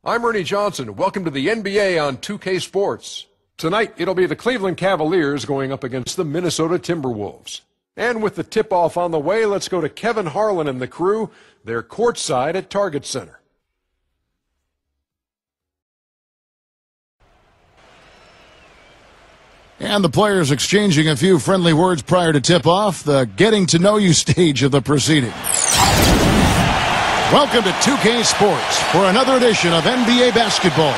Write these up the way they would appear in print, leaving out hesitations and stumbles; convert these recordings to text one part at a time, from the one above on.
I'm Ernie Johnson. Welcome to the NBA on 2K Sports. Tonight, it'll be the Cleveland Cavaliers going up against the Minnesota Timberwolves. And with the tip-off on the way, let's go to Kevin Harlan and the crew. They're courtside at Target Center. And the players exchanging a few friendly words prior to tip-off, the getting-to-know-you stage of the proceedings. Welcome to 2K Sports for another edition of NBA Basketball.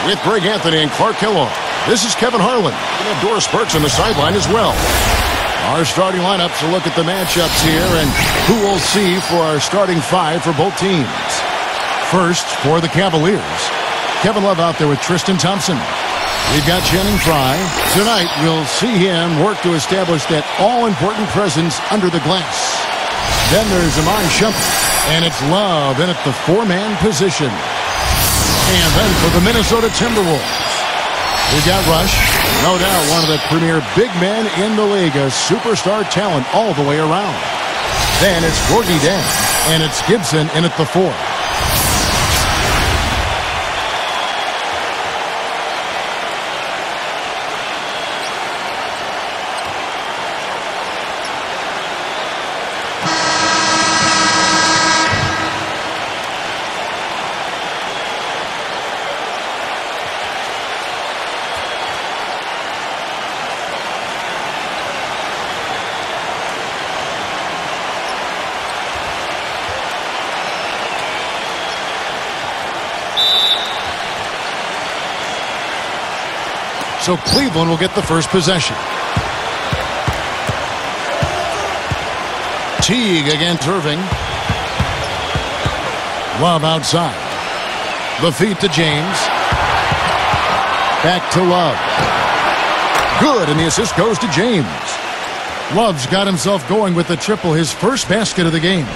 With Greg Anthony and Clark Kellogg, this is Kevin Harlan. We have Doris Burks on the sideline as well. Our starting lineups will look at the matchups here and who we'll see for our starting five for both teams. First, for the Cavaliers, Kevin Love out there with Tristan Thompson. We've got Channing Frye. Tonight, we'll see him work to establish that all-important presence under the glass. Then there's Iman Shumpert, and it's Love in at the four-man position. And then for the Minnesota Timberwolves, we've got Rush, no doubt one of the premier big men in the league, a superstar talent all the way around. Then it's Gorgui Dieng, and it's Gibson in at the four. So Cleveland will get the first possession. Teague against Irving. Love outside. The feed to James. Back to Love. Good, and the assist goes to James. Love's got himself going with the triple, his first basket of the game.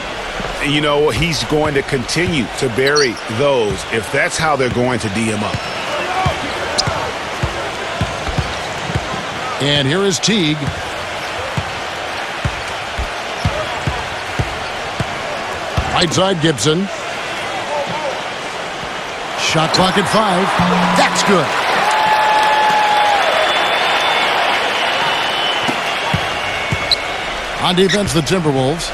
You know, he's going to continue to bury those if that's how they're going to D him up. And here is Teague. Right side, Gibson. Shot clock at 5. That's good. On defense, the Timberwolves.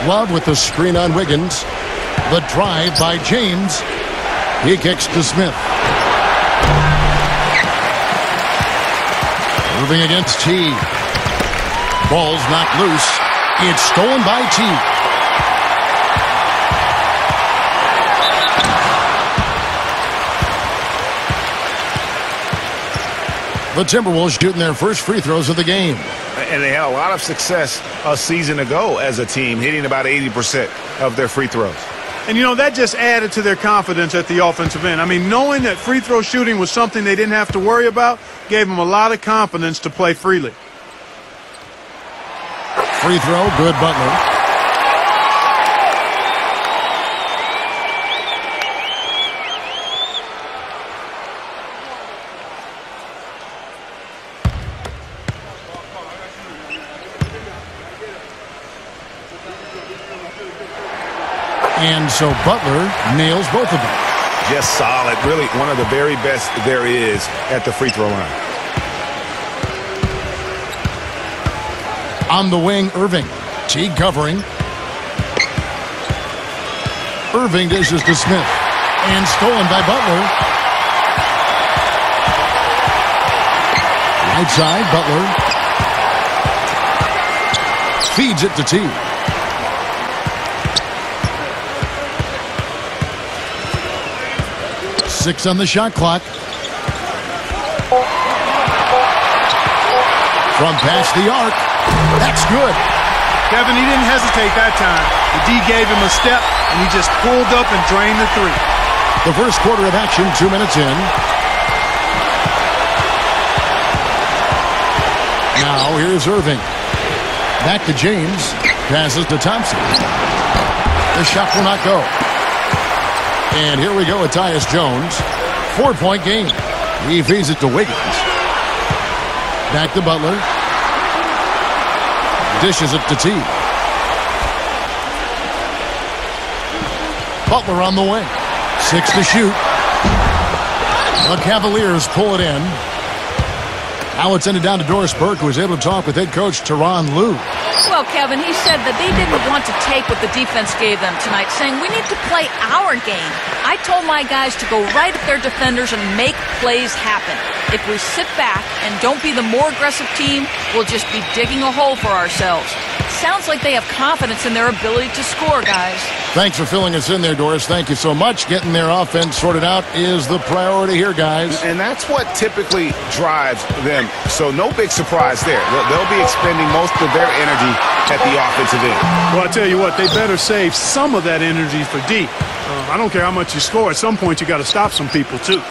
Love with the screen on Wiggins. The drive by James. He kicks to Smith. Moving against Teague. Ball's knocked loose. It's stolen by Teague. The Timberwolves shooting their first free throws of the game. And they had a lot of success a season ago as a team, hitting about 80% of their free throws. And, you know, that just added to their confidence at the offensive end. I mean, knowing that free throw shooting was something they didn't have to worry about gave them a lot of confidence to play freely. Free throw, good, Butler. And so Butler nails both of them. Just solid. Really one of the very best there is at the free throw line. On the wing, Irving. Teague covering. Irving dishes to Smith. And stolen by Butler. Right side, Butler. Feeds it to Teague. Six on the shot clock. From past the arc. That's good. Kevin, he didn't hesitate that time. The D gave him a step, and he just pulled up and drained the three. The first quarter of action, 2 minutes in. Now here's Irving. Back to James. Passes to Thompson. The shot will not go. And here we go with Tyus Jones. 4-point game. He feeds it to Wiggins. Back to Butler. Dishes it to Teague. Butler on the wing. 6 to shoot. The Cavaliers pull it in. Now it's ended down to Doris Burke, who was able to talk with head coach Tyronn Lue. Well, Kevin, he said that they didn't want to take what the defense gave them tonight, saying we need to play our game. I told my guys to go right at their defenders and make plays happen. If we sit back and don't be the more aggressive team, we'll just be digging a hole for ourselves. Sounds like they have confidence in their ability to score, guys. Thanks for filling us in there, Doris. Thank you so much. Getting their offense sorted out is the priority here, guys. And that's what typically drives them. So no big surprise there. They'll be expending most of their energy at the offensive end. Well, I tell you what, they better save some of that energy for deep. I don't care how much you score. At some point, you got to stop some people, too.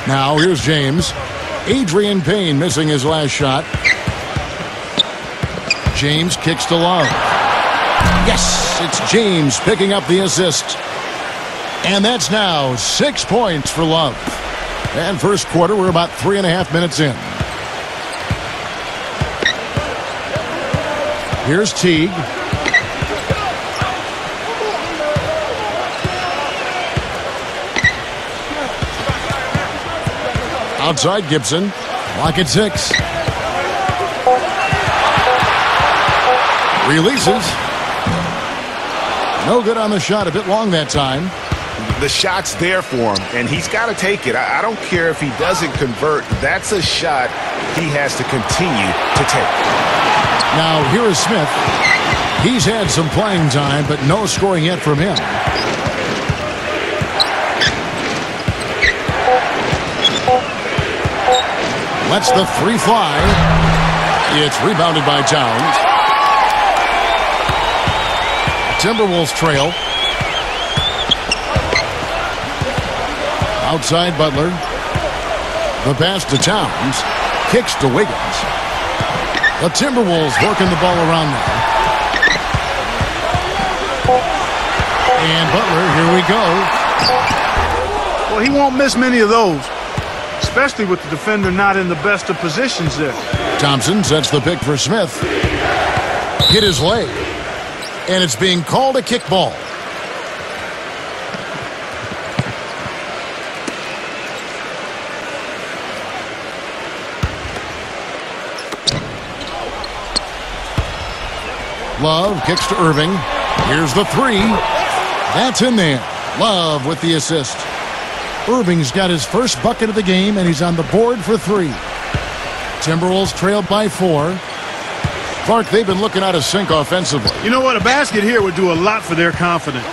Now, here's James. Adrian Payne missing his last shot. James kicks to Love. Yes, it's James picking up the assist. And that's now 6 points for Love. And first quarter, we're about 3.5 minutes in. Here's Teague. Outside Gibson. Clock at 6. Releases. No good on the shot. A bit long that time. The shot's there for him, and he's got to take it. I don't care if he doesn't convert. That's a shot he has to continue to take. Now, here is Smith. He's had some playing time, but no scoring yet from him. Lets the three fly. It's rebounded by Towns. Timberwolves trail. Outside Butler. The pass to Towns. Kicks to Wiggins. The Timberwolves working the ball around now. And Butler, here we go. Well, he won't miss many of those, especially with the defender not in the best of positions there. Thompson sets the pick for Smith. Hit his leg. And it's being called a kickball. Love kicks to Irving. Here's the three. That's in there. Love with the assist. Irving's got his first bucket of the game, and he's on the board for 3. Timberwolves trailed by 4. Clark, they've been looking out of sync offensively. You know what? A basket here would do a lot for their confidence.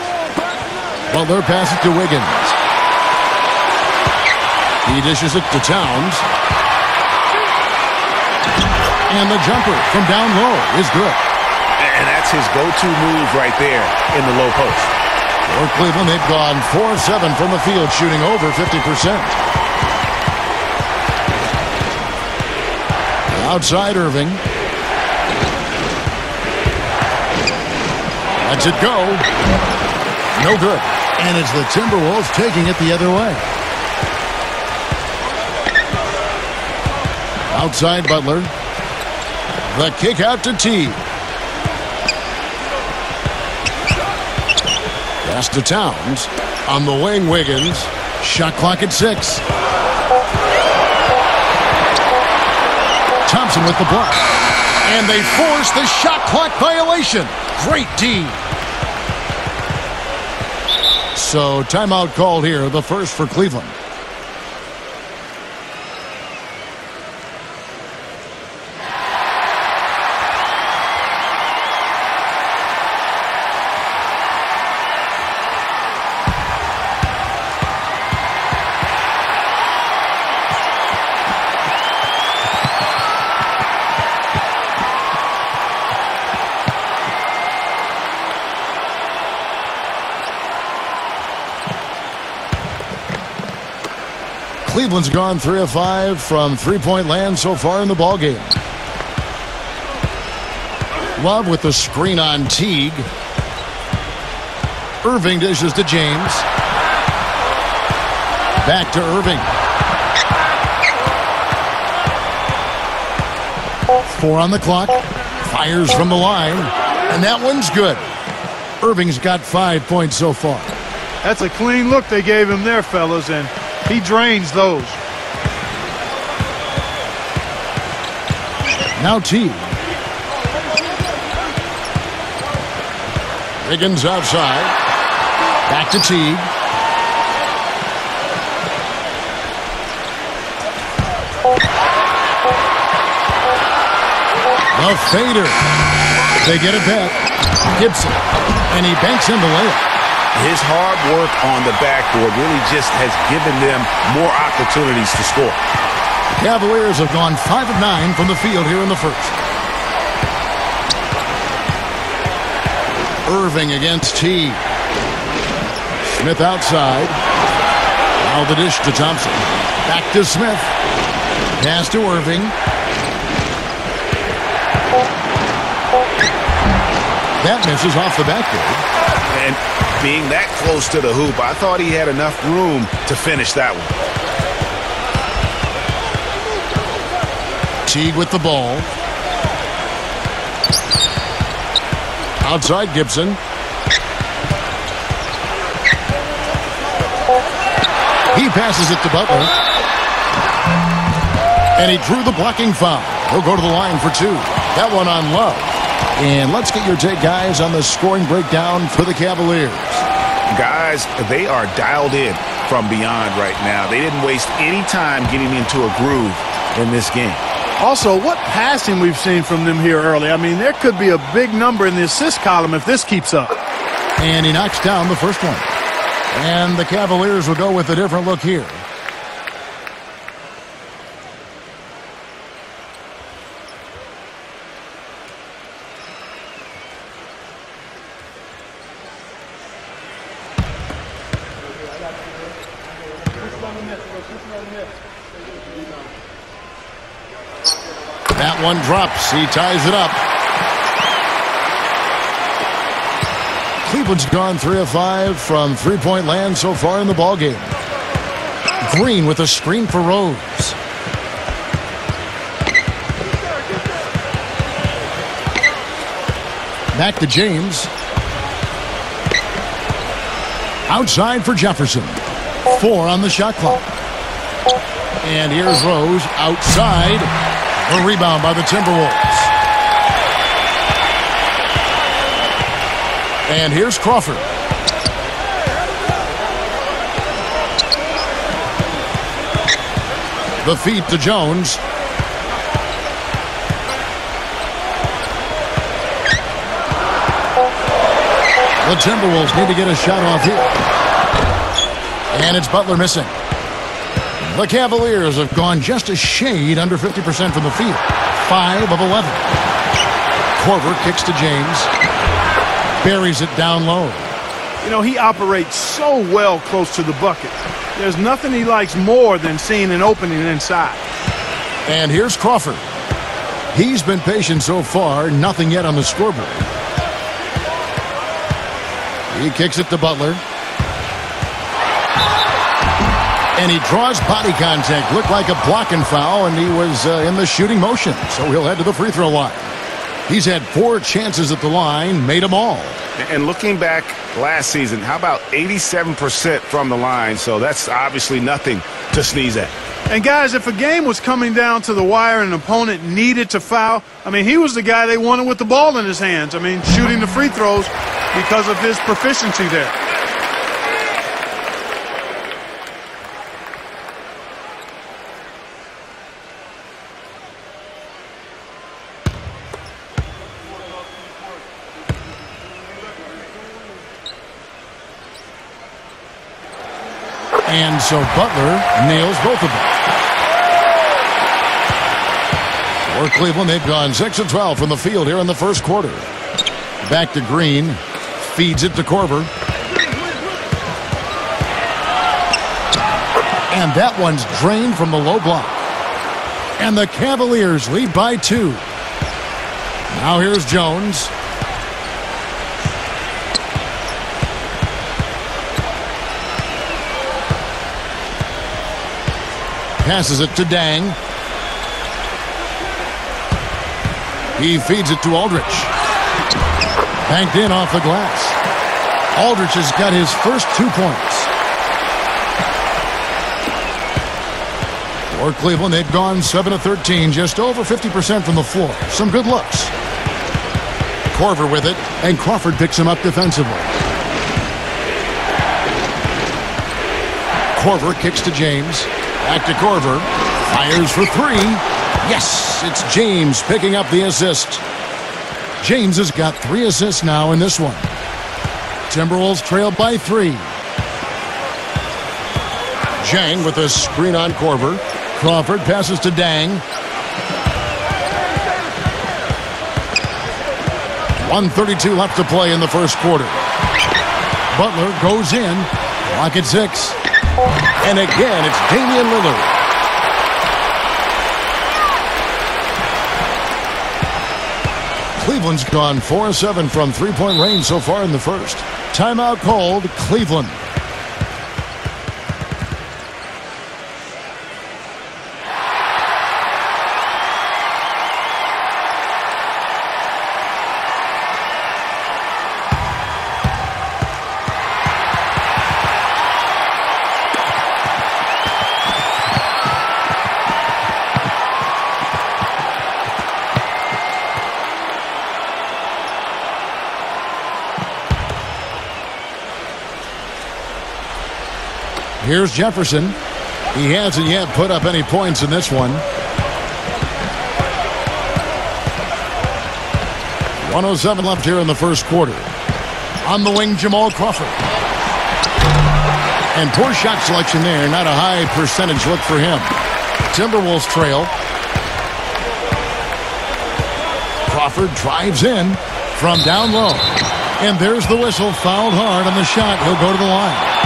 Butler passes to Wiggins. He dishes it to Towns. And the jumper from down low is good. And that's his go-to move right there in the low post. For Cleveland, they've gone 4 of 7 from the field, shooting over 50%. Outside Irving. Lets it go. No good. And it's the Timberwolves taking it the other way. Outside Butler. The kick out to Teague. Pass to Towns. On the wing, Wiggins. Shot clock at 6. Thompson with the block. And they force the shot clock violation. Great D. So timeout called here, the first for Cleveland. Cleveland's gone 3 of 5 from three-point land so far in the ballgame. Love with the screen on Teague. Irving dishes to James. Back to Irving. 4 on the clock. Fires from the line. And that one's good. Irving's got 5 points so far. That's a clean look they gave him there, fellas, and he drains those. Now Teague. Higgins outside. Back to Teague. The fader. They get it back. Gibson. And he banks in the layup. His hard work on the backboard really just has given them more opportunities to score. The Cavaliers have gone 5 of 9 from the field here in the first. Irving against Teague. Smith outside. Now the dish to Thompson. Back to Smith. Pass to Irving. That misses off the backboard. And being that close to the hoop, I thought he had enough room to finish that one. Teague with the ball. Outside Gibson. He passes it to Butler. And he drew the blocking foul. He'll go to the line for 2. That one on Love. And let's get your take, guys, on the scoring breakdown for the Cavaliers. Guys, they are dialed in from beyond right now. They didn't waste any time getting into a groove in this game. Also, what passing we've seen from them here early. I mean, there could be a big number in the assist column if this keeps up. And he knocks down the first one. And the Cavaliers will go with a different look here. That one drops. He ties it up. Cleveland's gone 3 of 5 from three-point land so far in the ballgame. Green with a screen for Rose. Back to James. Outside for Jefferson. 4 on the shot clock. And here's Rose outside. A rebound by the Timberwolves. And here's Crawford. The feed to Jones. The Timberwolves need to get a shot off here. And it's Butler missing. The Cavaliers have gone just a shade under 50% from the field. 5 of 11. Korver kicks to James. Buries it down low. You know, he operates so well close to the bucket. There's nothing he likes more than seeing an opening inside. And here's Crawford. He's been patient so far. Nothing yet on the scoreboard. He kicks it to Butler. And he draws body contact. Looked like a blocking foul, and he was in the shooting motion. So he'll head to the free throw line. He's had 4 chances at the line, made them all. And looking back last season, how about 87% from the line? So that's obviously nothing to sneeze at. And guys, if a game was coming down to the wire and an opponent needed to foul, I mean, he was the guy they wanted with the ball in his hands. I mean, shooting the free throws because of his proficiency there. And so Butler nails both of them. For Cleveland, they've gone 6 of 12 from the field here in the first quarter. Back to Green. Feeds it to Korver. And that one's drained from the low block. And the Cavaliers lead by 2. Now here's Jones. Passes it to Dang. He feeds it to Aldridge. Banked in off the glass. Aldridge has got his first 2 points. For Cleveland, they've gone 7 of 13, just over 50% from the floor. Some good looks. Korver with it, and Crawford picks him up defensively. Korver kicks to James. Back to Korver. Fires for 3. Yes, it's James picking up the assist. James has got 3 assists now in this one. Timberwolves trail by 3. Zhang with a screen on Korver. Crawford passes to Dang. 1:32 left to play in the first quarter. Butler goes in. Clock at 6. And again, it's Damian Lillard. Cleveland's gone 4 of 7 from three-point range so far in the first. Timeout called, Cleveland. Here's Jefferson. He hasn't yet put up any points in this one. 1:07 left here in the first quarter. On the wing, Jamal Crawford. And poor shot selection there. Not a high percentage look for him. Timberwolves trail. Crawford drives in from down low. And there's the whistle. Fouled hard on the shot. He'll go to the line.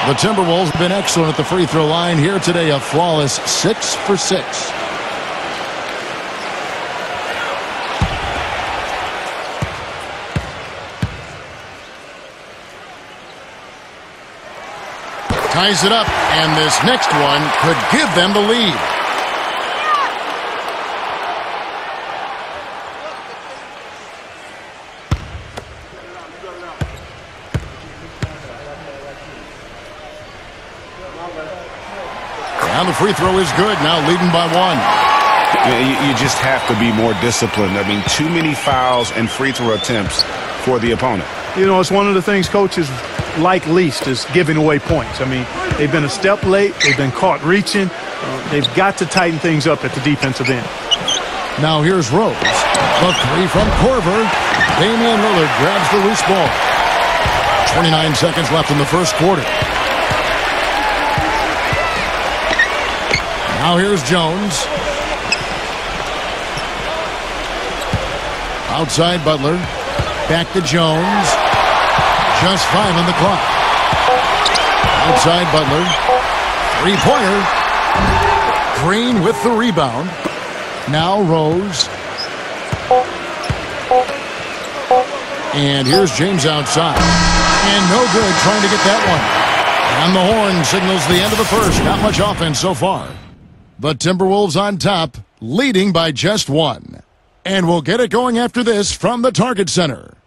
The Timberwolves have been excellent at the free throw line here today. A flawless 6 for 6. Ties it up, and this next one could give them the lead. And the free throw is good, now leading by 1. You just have to be more disciplined. I mean, too many fouls and free throw attempts for the opponent. You know, it's one of the things coaches like least is giving away points. I mean, they've been a step late. They've been caught reaching. They've got to tighten things up at the defensive end. Now here's Rose. The 3 from Korver. Damian Lillard grabs the loose ball. 29 seconds left in the first quarter. Now here's Jones. Outside Butler. Back to Jones. Just 5 on the clock. Outside Butler. Three-pointer. Green with the rebound. Now Rose. And here's James outside. And no good trying to get that one. And the horn signals the end of the first. Not much offense so far. The Timberwolves on top, leading by just 1. And we'll get it going after this from the Target Center.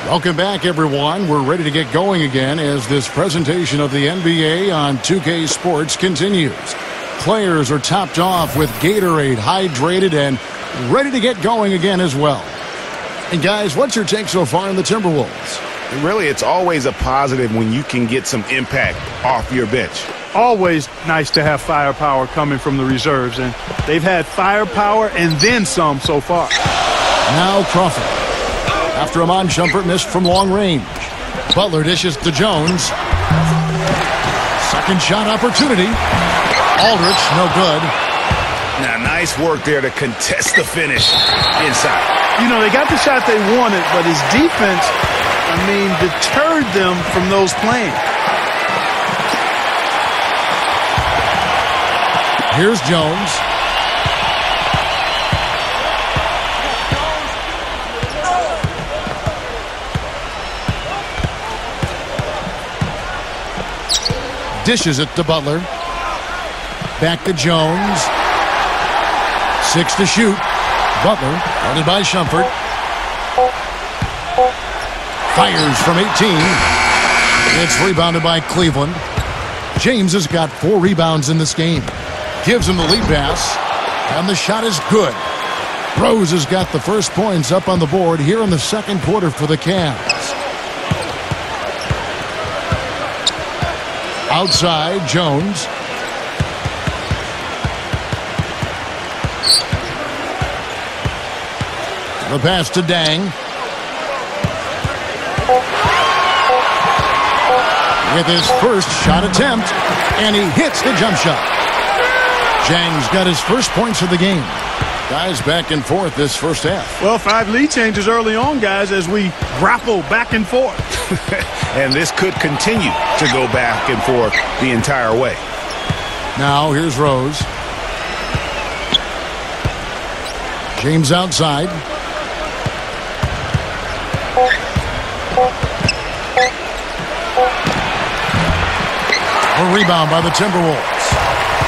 Welcome back, everyone. We're ready to get going again as this presentation of the NBA on 2K Sports continues. Players are topped off with Gatorade, hydrated, and ready to get going again as well. And guys, what's your take so far on the Timberwolves? And really, it's always a positive when you can get some impact off your bench. Always nice to have firepower coming from the reserves, and they've had firepower and then some so far. Now Crawford. After Iman Shumpert missed from long range. Butler dishes to Jones. Second shot opportunity. Aldridge, no good. Now, nice work there to contest the finish inside. You know, they got the shot they wanted, but his defense, deterred them from those playing. Here's Jones. Dishes it to Butler. Back to Jones. 6 to shoot. Butler, guarded by Shumpert. Fires from 18. It's rebounded by Cleveland. James has got 4 rebounds in this game. Gives him the lead pass. And the shot is good. Rose has got the first points up on the board here in the second quarter for the Cavs. Outside, Jones. The pass to Dang. With his first shot attempt, and he hits the jump shot. Jang's got his first points of the game. Guys back and forth this first half. Well, 5 lead changes early on, guys, as we grapple back and forth. And this could continue to go back and forth the entire way. Now here's Rose. James outside. A rebound by the Timberwolves.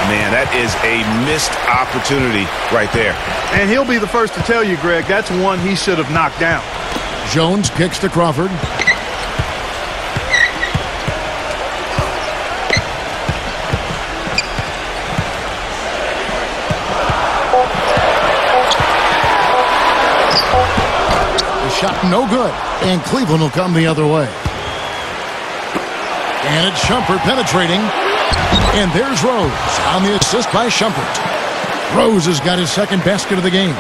Man, that is a missed opportunity right there. And he'll be the first to tell you, Greg, that's one he should have knocked down. Jones kicks to Crawford. The shot no good, and Cleveland will come the other way. And it's Shumpert penetrating. And there's Rose on the assist by Shumpert. Rose has got his second basket of the game.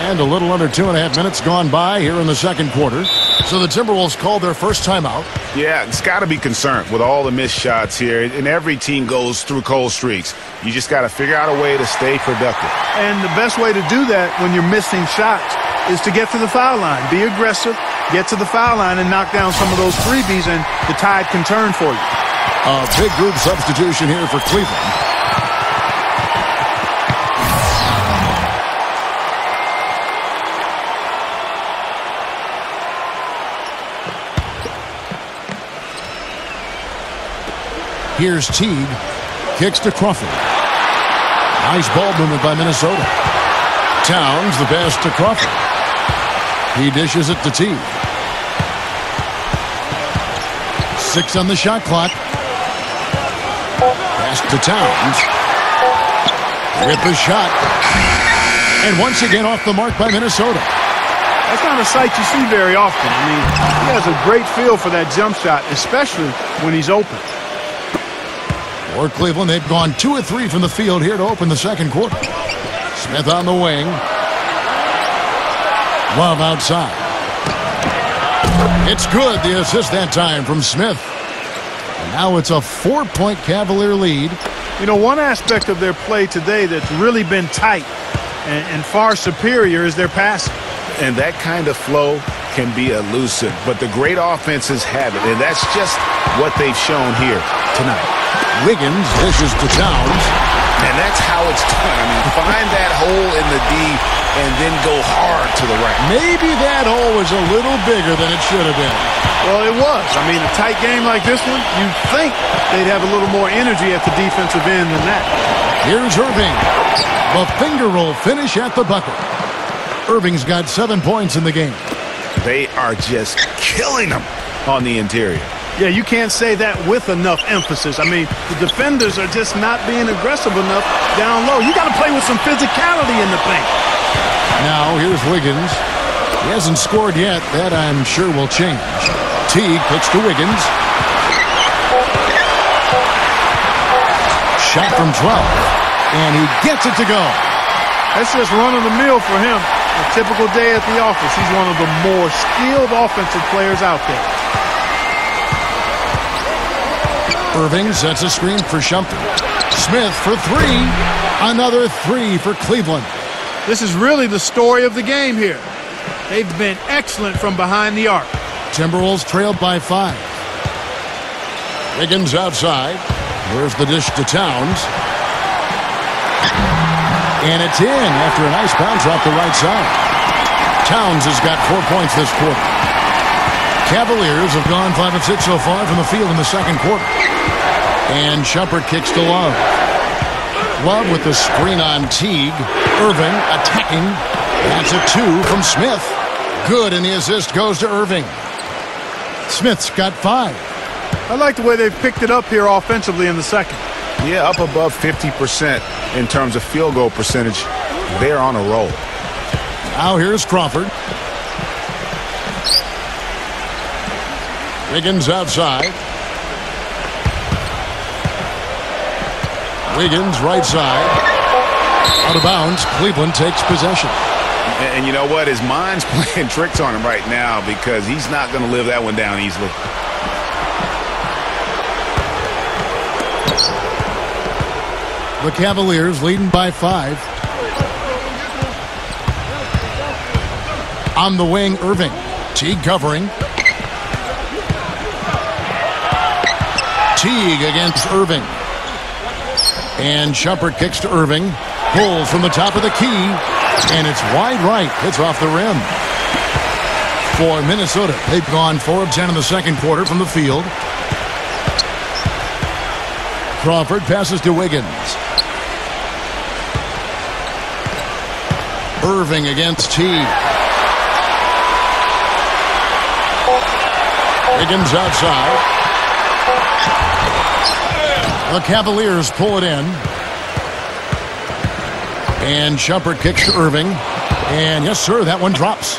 And a little under 2.5 minutes gone by here in the second quarter. So the Timberwolves called their first timeout. Yeah, it's got to be concerned with all the missed shots here. And every team goes through cold streaks. You just got to figure out a way to stay productive. And the best way to do that when you're missing shots is to get to the foul line. Be aggressive, get to the foul line, and knock down some of those freebies, and the tide can turn for you. A big group substitution here for Cleveland. Here's Teague. Kicks to Crawford. Nice ball movement by Minnesota. Towns, the pass to Crawford. He dishes it to Teague. 6 on the shot clock. Pass to Towns. With the shot. And once again off the mark by Minnesota. That's not a sight you see very often. I mean, he has a great feel for that jump shot, especially when he's open. For Cleveland, they've gone 2 of 3 from the field here to open the second quarter. Smith on the wing. Love outside. It's good, the assist that time from Smith. And now it's a 4-point Cavalier lead. You know, one aspect of their play today that's really been tight and far superior is their passing. And that kind of flow can be elusive, but the great offenses have it, and that's just what they've shown here tonight. Wiggins dishes to Towns. And that's how it's done. I mean, find that hole in the D and then go hard to the right. Maybe that hole was a little bigger than it should have been. Well, it was. I mean, a tight game like this one, you'd think they'd have a little more energy at the defensive end than that. Here's Irving. The finger roll finish at the bucket. Irving's got 7 points in the game. They are just killing them on the interior. Yeah, you can't say that with enough emphasis. I mean, the defenders are just not being aggressive enough down low. You got to play with some physicality in the paint. Now, here's Wiggins. He hasn't scored yet. That, I'm sure, will change. Teague kicks to Wiggins. Shot from 12. And he gets it to go. That's just run-of-the-mill for him. A typical day at the office. He's one of the more skilled offensive players out there. Irving sets a screen for Shumpert. Smith for 3. Another 3 for Cleveland. This is really the story of the game here. They've been excellent from behind the arc. Timberwolves trailed by 5. Wiggins outside. Here's the dish to Towns. And it's in after a nice bounce off the right side. Towns has got 4 points this quarter. Cavaliers have gone 5 of 6 so far from the field in the second quarter. And Shumpert kicks to Love. Love with the screen on Teague. Irving attacking. That's a 2 from Smith. Good, and the assist goes to Irving. Smith's got 5. I like the way they've picked it up here offensively in the second. Yeah, up above 50% in terms of field goal percentage. They're on a roll. Now here's Crawford. Wiggins outside. Wiggins right side. Out of bounds. Cleveland takes possession. And you know what? His mind's playing tricks on him right now because he's not going to live that one down easily. The Cavaliers leading by 5. On the wing, Irving. Teague covering. Teague against Irving. And Shumpert kicks to Irving. Pulls from the top of the key. And it's wide right. It's off the rim. For Minnesota, they've gone 4 of 10 in the second quarter from the field. Crawford passes to Wiggins. Irving against Teague. Wiggins outside. The Cavaliers pull it in. And Shumpert kicks to Irving. And yes, sir, that one drops.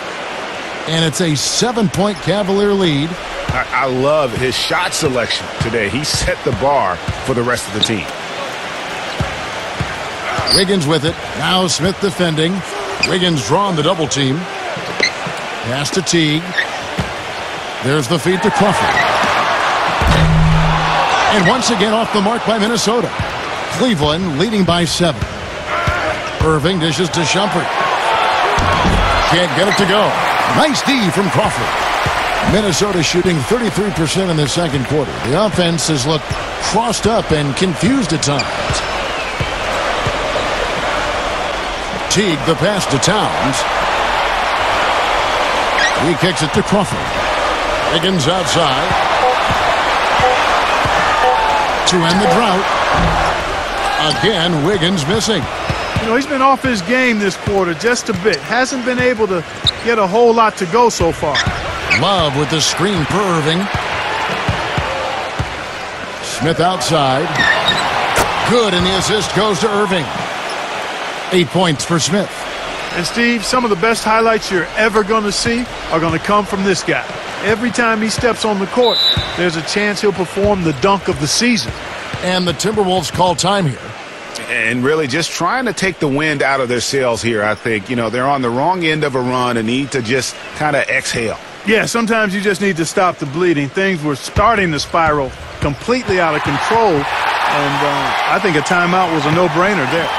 And it's a 7-point Cavalier lead. I love his shot selection today. He set the bar for the rest of the team. Wiggins with it. Now Smith defending. Wiggins drawing the double team. Pass to Teague. There's the feed to Crawford. And once again off the mark by Minnesota. Cleveland leading by 7. Irving dishes to Shumpert. Can't get it to go. Nice D from Crawford. Minnesota shooting 33% in the second quarter. The offense has looked crossed up and confused at times. Teague the pass to Towns. He kicks it to Crawford. Wiggins outside. To end the drought. Again, Wiggins missing. You know, he's been off his game this quarter just a bit. Hasn't been able to get a whole lot to go so far. Love with the screen for Irving. Smith outside. Good, and the assist goes to Irving. 8 points for Smith. And Steve, some of the best highlights you're ever going to see are going to come from this guy. Every time he steps on the court, there's a chance he'll perform the dunk of the season. And the Timberwolves call time here. And really just trying to take the wind out of their sails here, I think. You know, they're on the wrong end of a run and need to just kind of exhale. Yeah, sometimes you just need to stop the bleeding. Things were starting to spiral completely out of control, and I think a timeout was a no-brainer there.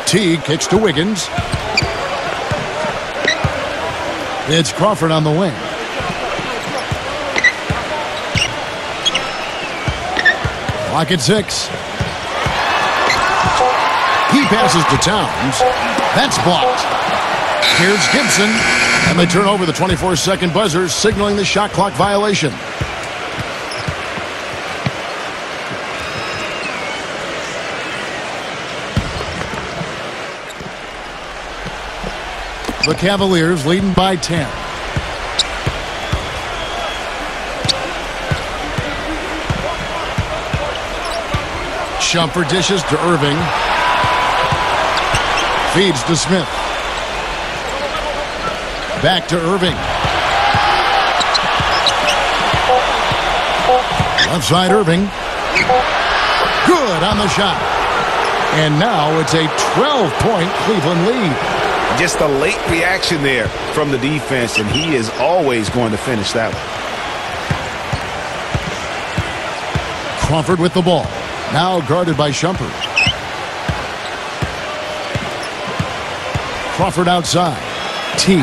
Teague kicks to Wiggins. It's Crawford on the wing. Clock at 6. He passes to Towns. That's blocked. Here's Gibson. And they turn over the 24-second buzzer, signaling the shot clock violation. The Cavaliers leading by 10. Shumpert dishes to Irving. Feeds to Smith. Back to Irving. Left side Irving. Good on the shot. And now it's a 12-point Cleveland lead. Just a late reaction there from the defense, and he is always going to finish that one. Crawford with the ball. Now guarded by Shumpert. Crawford outside. Teague.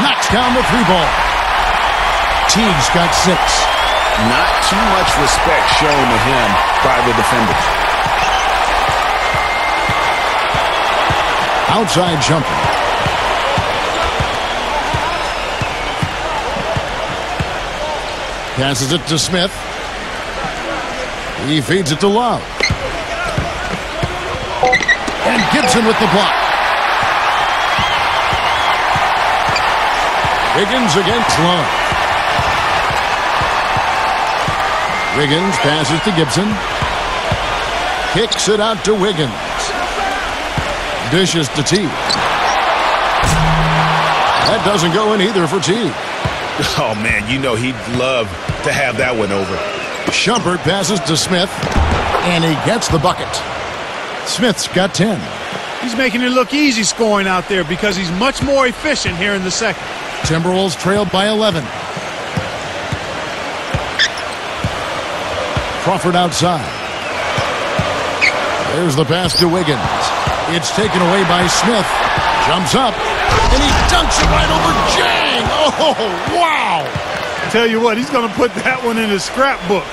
Knocks down the 3 ball. Teague's got 6. Not too much respect shown to him by the defenders. Outside jumper. Passes it to Smith. He feeds it to Love. And Gibson with the block. Wiggins against Love. Wiggins passes to Gibson. Kicks it out to Wiggins. Dishes to Teague. That doesn't go in either for Teague. Oh, man, you know he'd love to have that one over. Shumpert passes to Smith, and he gets the bucket. Smith's got 10. He's making it look easy scoring out there because he's much more efficient here in the second. Timberwolves trailed by 11. Crawford outside. There's the pass to Wiggins. It's taken away by Smith. Jumps up, and he dunks it right over Jang. Oh, wow. Tell you what, he's going to put that one in his scrapbook.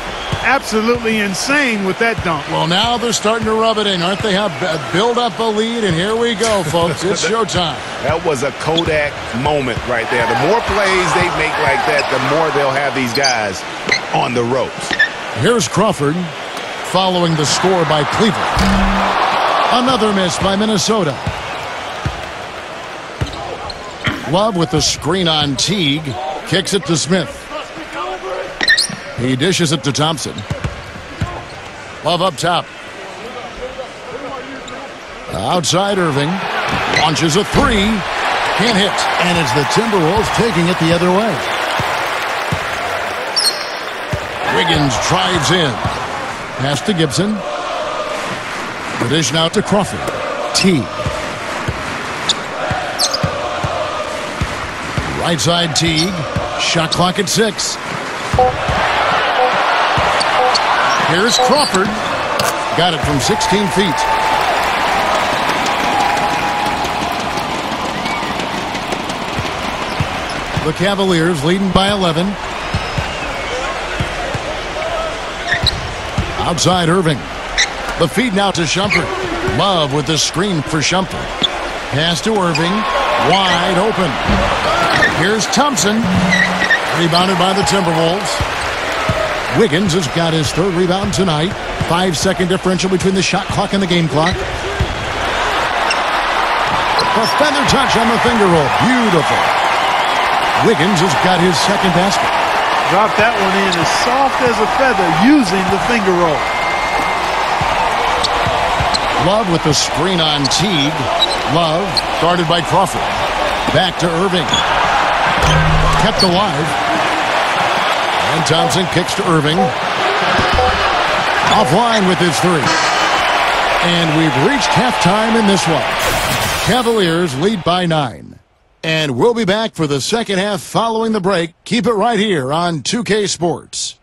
Absolutely insane with that dunk. Well, now they're starting to rub it in, aren't they? Have build up a lead, and here we go, folks. It's showtime. That was a Kodak moment right there. The more plays they make like that, the more they'll have these guys on the ropes. Here's Crawford following the score by Cleveland. Another miss by Minnesota. Love with the screen on Teague. Kicks it to Smith. He dishes it to Thompson. Love up top. Outside Irving. Launches a three. Can't hit. And it's the Timberwolves taking it the other way. Wiggins drives in. Pass to Gibson. The dish now to Crawford. Teague. Right side Teague. Shot clock at 6. Here's Crawford. Got it from 16 feet. The Cavaliers leading by 11. Outside Irving. The feed now to Shumpert. Love with the screen for Shumpert. Pass to Irving. Wide open. Here's Thompson. Rebounded by the Timberwolves. Wiggins has got his third rebound tonight. 5-second differential between the shot clock and the game clock. A feather touch on the finger roll. Beautiful. Wiggins has got his second basket. Dropped that one in as soft as a feather using the finger roll. Love with the screen on Teague. Love guarded by Crawford. Back to Irving. Kept alive. And Thompson kicks to Irving. Offline with his three. And we've reached halftime in this one. Cavaliers lead by 9. And we'll be back for the second half following the break. Keep it right here on 2K Sports.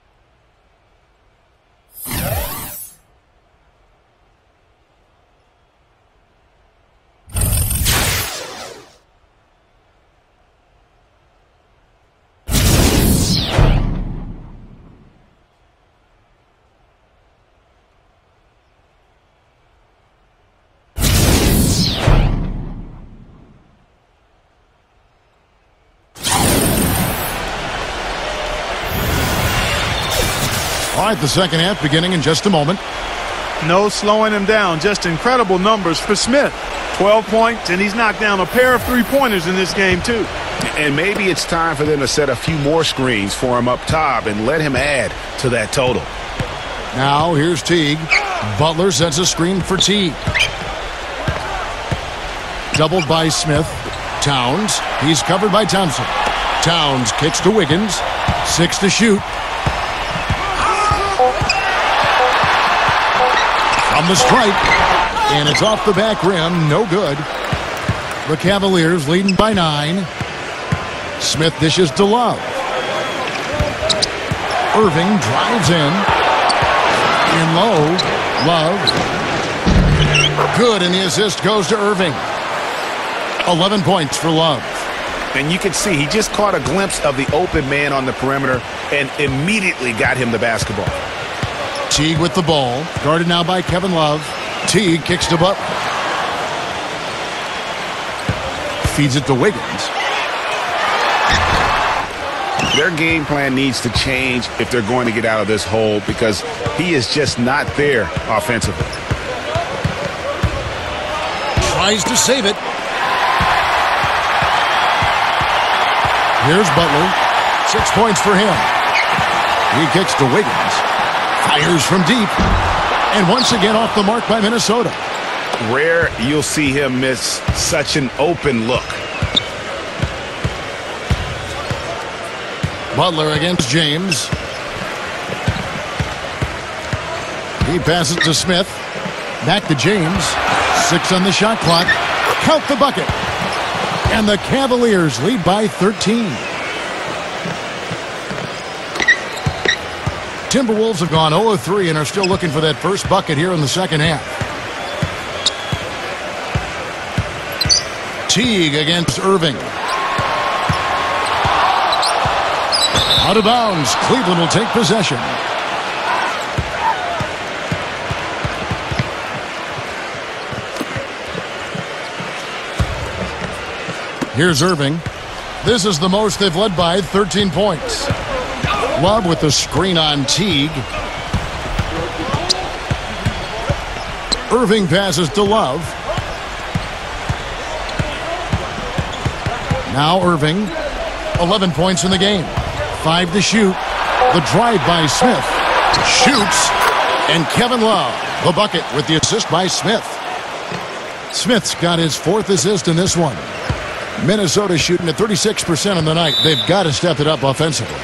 All right, the second half beginning in just a moment. No slowing him down. Just incredible numbers for Smith. 12 points, and he's knocked down a pair of three-pointers in this game, too. And maybe it's time for them to set a few more screens for him up top and let him add to that total. Now here's Teague. Butler sets a screen for Teague. Doubled by Smith. Towns. He's covered by Thompson. Towns kicks to Wiggins. 6 to shoot. From the stripe. And it's off the back rim. No good. The Cavaliers leading by 9. Smith dishes to Love. Irving drives in. In low. Love. Good, and the assist goes to Irving. 11 points for Love. And you can see he just caught a glimpse of the open man on the perimeter and immediately got him the basketball. Teague with the ball. Guarded now by Kevin Love. Teague kicks to Butler. Feeds it to Wiggins. Their game plan needs to change if they're going to get out of this hole because he is just not there offensively. Tries to save it. Here's Butler. 6 points for him. He kicks to Wiggins. Fires from deep. And once again off the mark by Minnesota. Rare you'll see him miss such an open look. Butler against James. He passes to Smith. Back to James. 6 on the shot clock. Count the bucket. And the Cavaliers lead by 13. Timberwolves have gone 0 of 3 and are still looking for that first bucket here in the second half. Teague against Irving. Out of bounds. Cleveland will take possession. Here's Irving. This is the most they've led by, 13 points. Love with the screen on Teague. Irving passes to Love. Now Irving. 11 points in the game. 5 to shoot. The drive by Smith. Shoots. And Kevin Love, the bucket with the assist by Smith. Smith's got his 4th assist in this one. Minnesota shooting at 36% on the night. They've got to step it up offensively.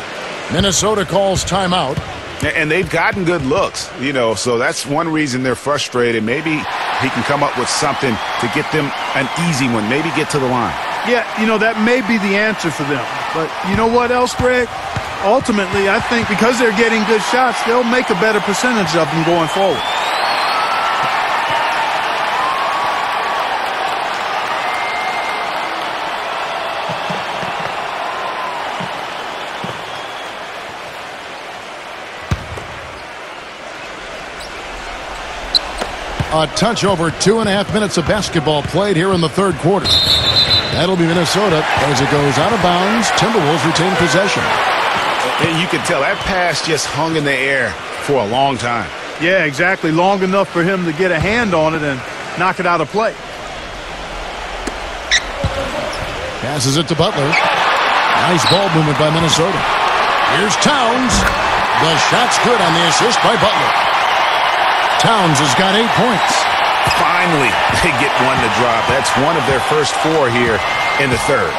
Minnesota calls timeout. And they've gotten good looks, you know, so that's one reason they're frustrated. Maybe he can come up with something to get them an easy one, maybe get to the line. Yeah, you know, that may be the answer for them. But you know what else, Greg? Ultimately, I think because they're getting good shots, they'll make a better percentage of them going forward. A touch over 2.5 minutes of basketball played here in the third quarter. That'll be Minnesota as it goes out of bounds. Timberwolves retain possession. And you can tell that pass just hung in the air for a long time. Yeah, exactly. Long enough for him to get a hand on it and knock it out of play. Passes it to Butler. Nice ball movement by Minnesota. Here's Towns. The shot's good on the assist by Butler. Towns has got 8 points. Finally, they get one to drop. That's one of their first 4 here in the third.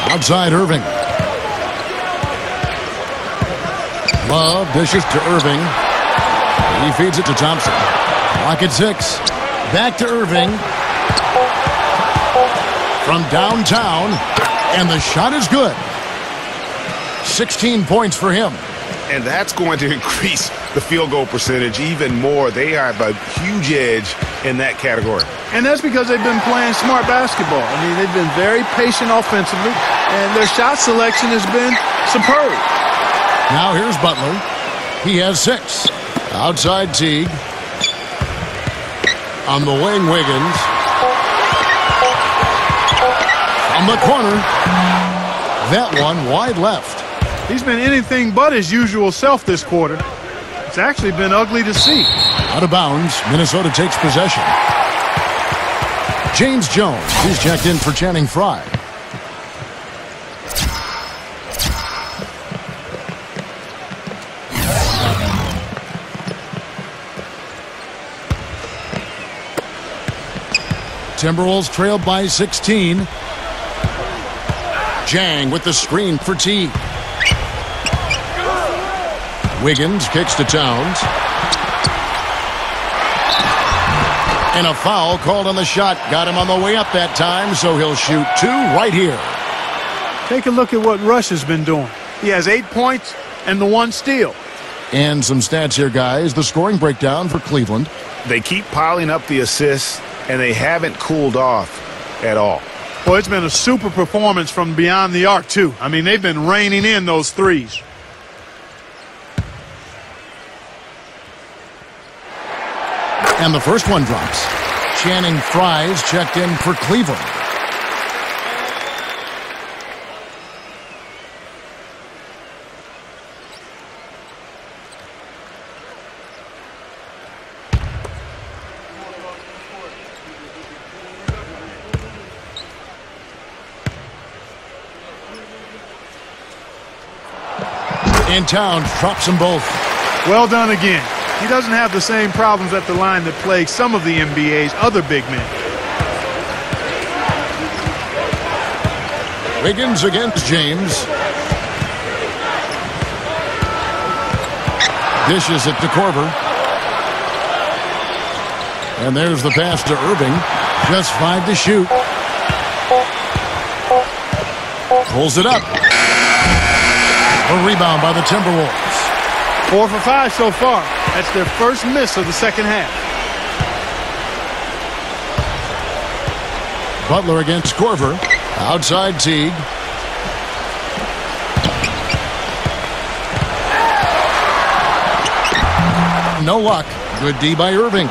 Outside Irving. Love dishes to Irving. He feeds it to Thompson. Clock at 6. Back to Irving. From downtown. And the shot is good. 16 points for him. And that's going to increase the field goal percentage even more. They have a huge edge in that category. And that's because they've been playing smart basketball. I mean, they've been very patient offensively, and their shot selection has been superb. Now here's Butler. He has 6. Outside Teague. On the wing, Wiggins. From the corner. That one wide left. He's been anything but his usual self this quarter. It's actually been ugly to see. Out of bounds. Minnesota takes possession. James Jones. He's checked in for Channing Frye. Timberwolves trail by 16. Jang with the screen for Teague. Wiggins kicks to Towns. And a foul called on the shot. Got him on the way up that time, so he'll shoot 2 right here. Take a look at what Rush has been doing. He has 8 points and the 1 steal. And some stats here, guys. The scoring breakdown for Cleveland. They keep piling up the assists, and they haven't cooled off at all. Well, it's been a super performance from beyond the arc, too. I mean, they've been raining in those threes. And the first one drops. Channing Frye's checked in for Cleveland. In town, drops them both. Well done again. He doesn't have the same problems at the line that plague some of the NBA's other big men. Wiggins against James. Dishes it to Korver. And there's the pass to Irving. Just 5 to shoot. Pulls it up. A rebound by the Timberwolves. 4 for 5 so far. That's their first miss of the second half. Butler against Korver. Outside Teague. No luck. Good D by Irving.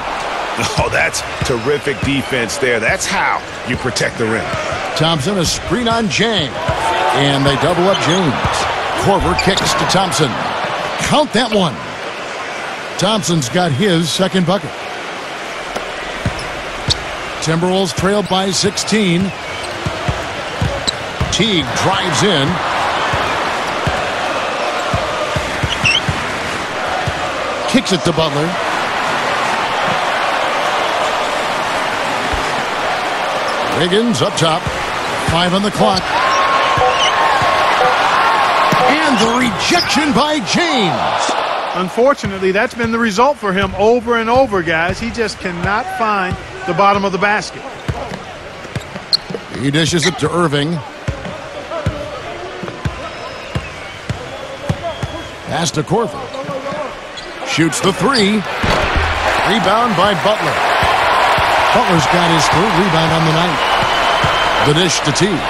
Oh, that's terrific defense there. That's how you protect the rim. Thompson, a screen on James. And they double up James. Korver kicks to Thompson. Count that one. Thompson's got his second bucket. Timberwolves trailed by 16. Teague drives in. Kicks it to Butler. Wiggins up top. 5 on the clock. And the rejection by James. Unfortunately, that's been the result for him over and over, guys. He just cannot find the bottom of the basket. He dishes it to Irving. Pass to Korver. Shoots the 3. Rebound by Butler. Butler's got his 3rd rebound on the night. The dish to Teague.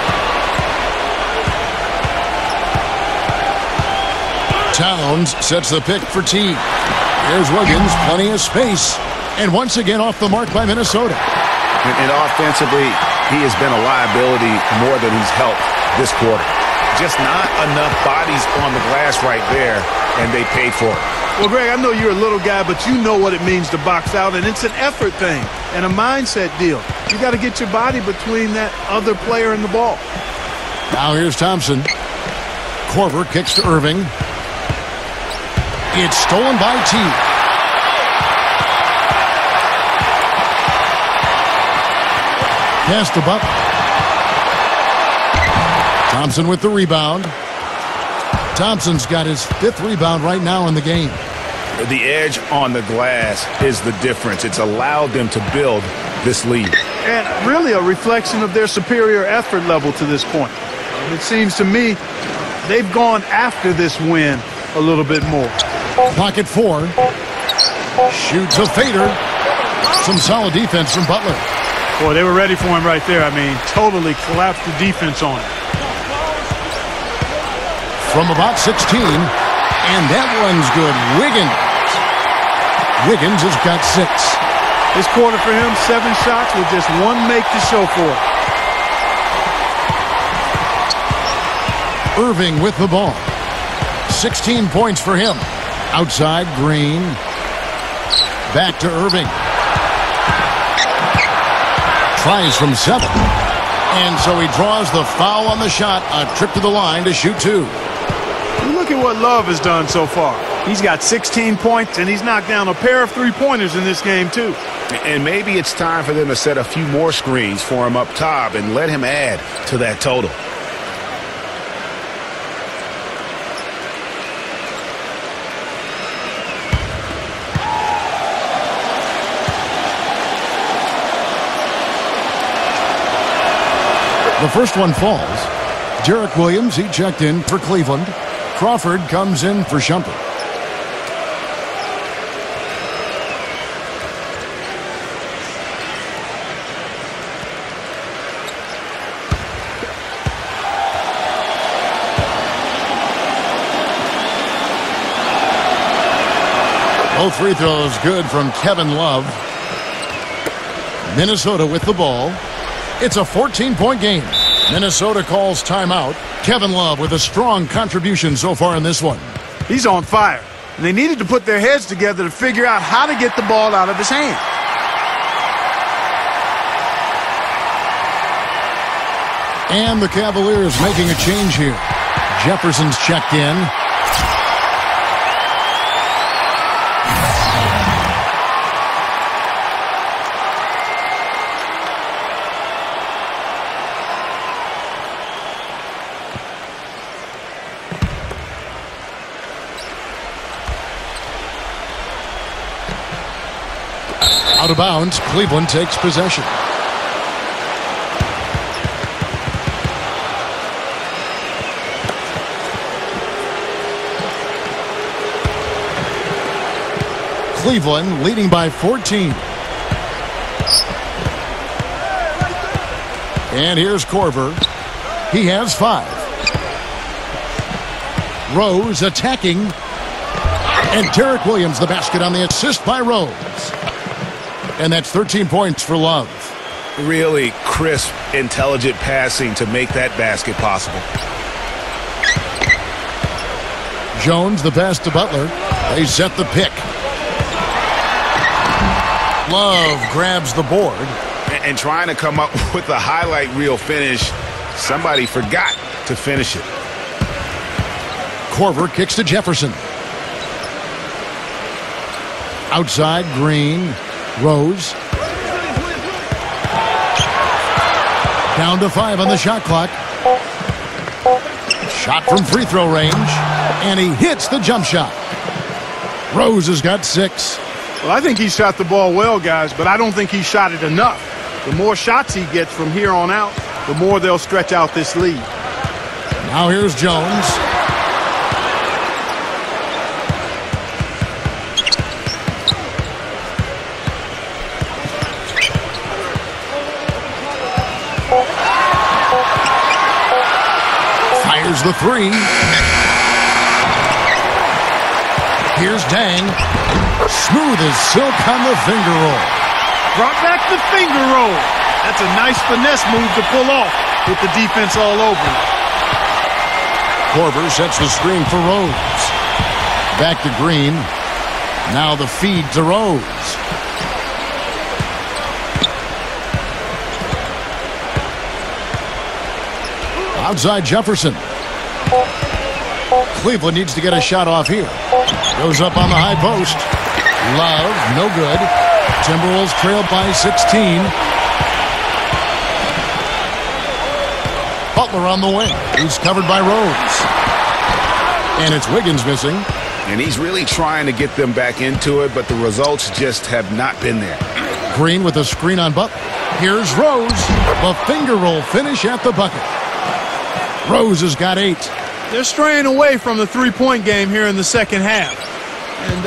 Towns sets the pick for Teague. Here's Wiggins, plenty of space. And once again off the mark by Minnesota. And offensively, he has been a liability more than he's helped this quarter. Just not enough bodies on the glass right there, and they paid for it. Well, Greg, I know you're a little guy, but you know what it means to box out, and it's an effort thing and a mindset deal. You got to get your body between that other player and the ball. Now here's Thompson. Korver kicks to Irving. It's stolen by Teague. Pass to Butler. Thompson with the rebound. Thompson's got his 5th rebound right now in the game. The edge on the glass is the difference. It's allowed them to build this lead. And really a reflection of their superior effort level to this point. It seems to me they've gone after this win a little bit more. Clock at 4. Shoots a fader. Some solid defense from Butler. Boy, they were ready for him right there. I mean, totally collapsed the defense on him. From about 16. And that one's good. Wiggins has got 6. This quarter for him, 7 shots with just 1 make to show for it. Irving with the ball. 16 points for him. Outside, Green. Back to Irving. Tries from 7. And so he draws the foul on the shot. A trip to the line to shoot 2. Look at what Love has done so far. He's got 16 points, and he's knocked down a pair of 3-pointers in this game, too. And maybe it's time for them to set a few more screens for him up top and let him add to that total. The first one falls. Derek Williams, he checked in for Cleveland. Crawford comes in for Shumpert. Both free throws good from Kevin Love. Minnesota with the ball. It's a 14-point game. Minnesota calls timeout. Kevin Love with a strong contribution so far in this one. He's on fire. And they needed to put their heads together to figure out how to get the ball out of his hand. And the Cavaliers making a change here. Jefferson's checked in. Out of bounds, Cleveland takes possession. Cleveland leading by 14. And here's Korver. He has 5. Rose attacking. And Derek Williams the basket on the assist by Rose. And that's 13 points for Love. Really crisp, intelligent passing to make that basket possible. Jones the pass to Butler. They set the pick. Love grabs the board. And trying to come up with a highlight reel finish, somebody forgot to finish it. Korver kicks to Jefferson. Outside, Green. Rose. Down to 5 on the shot clock. Shot from free throw range. And he hits the jump shot. Rose has got 6. Well, I think he shot the ball well, guys, but I don't think he shot it enough. The more shots he gets from here on out, the more they'll stretch out this lead. Now here's Jones. Fires the 3. Here's Dang. Smooth as silk on the finger roll. Brought back the finger roll. That's a nice finesse move to pull off with the defense all over him. Korver sets the screen for Rose. Back to Green. Now the feed to Rose. Outside Jefferson. Cleveland needs to get a shot off here. Goes up on the high post. Love, no good. Timberwolves trail by 16. Butler on the wing. He's covered by Rose. And it's Wiggins missing. And he's really trying to get them back into it, but the results just have not been there. Green with a screen on Butler. Here's Rose. The finger roll finish at the bucket. Rose has got 8. They're straying away from the three-point game here in the second half. And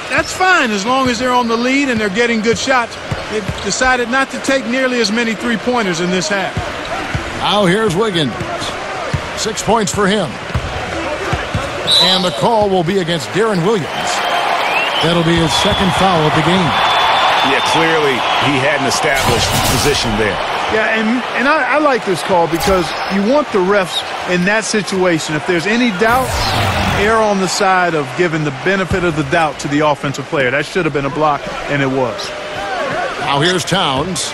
that's fine as long as they're on the lead and they're getting good shots. They've decided not to take nearly as many three-pointers in this half. Now here's Wiggins. 6 points for him. And the call will be against Darren Williams. That'll be his second foul of the game. Yeah, clearly he had an established position there. Yeah, and I like this call because you want the refs in that situation. If there's any doubt, err on the side of giving the benefit of the doubt to the offensive player. That should have been a block, and it was. Now here's Towns.